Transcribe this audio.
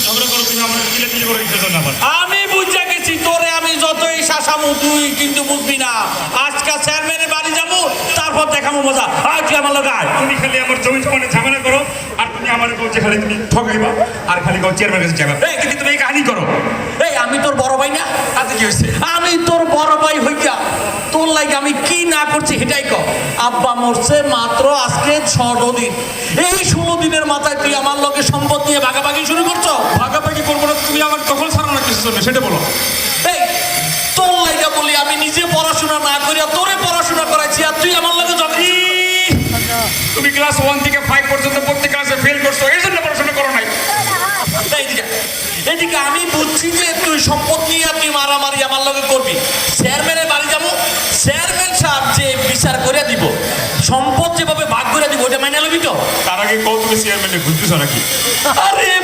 ঝগড়া করো তুমি আমার কিলে কিলে করে দিতেছ না আবার। আমি বুঝে গেছি তোরে আমি যতই শাসামু তুই কিন্তু বুঝবি না। আজকে চেয়ারম্যানের বাড়ি যাবো, তারপর দেখাবো মজা। আয় তুই আমার লগে আয়। তুমি খালি আমার জমি জমানে ঝামেলা করো আর তুমি আমার বলছে খালি তুমি ঠকাইবা আর খালি চেয়ারম্যানের কাছে যাবা। এই কিন্তু তুমি এই কাহিনী করো। এই আমি তোর বড় ভাই না? তাতে কি হয়েছে? আমি তোর বড় ভাই হইয়া তোর লাগে আমি কি না করছি সেটাই কর। আব্বা মরছে মাত্র আজকে 6 দিন। এই 16 দিনের মাথায় তুই আমার লগে সম্পদ নিয়ে ভাগাভাগি শুরু করছো। ভাগাভাগি করবো না, তুমি আমার দখল ছাড়ো না কিছু জন্য সেটা বলো। এই তোর লাগে বলি আমি নিজে পড়াশোনা না করিয়া তোরে পড়াশোনা করাইছি আর তুই আমার লগে জগি। তুমি ক্লাস 1 থেকে 5 পর্যন্ত প্রত্যেক ক্লাসে ফেল করছো, এই জন্য পড়াশোনা করো নাই। এদিকে আমি বুঝছি যে তুই সম্পদ নিয়ে তুই মারামারি আমার লগে করবি। চেয়ারম্যানের বাড়ি যাবো, চেয়ারম্যান সাহেব যে বিচার করে দিব, সম্পদ যেভাবে ভাগ করে দিব ওটা মাইনে লবি তো। তার আগে কত তুমি চেয়ারম্যানে ঘুরতেছো নাকি? আরে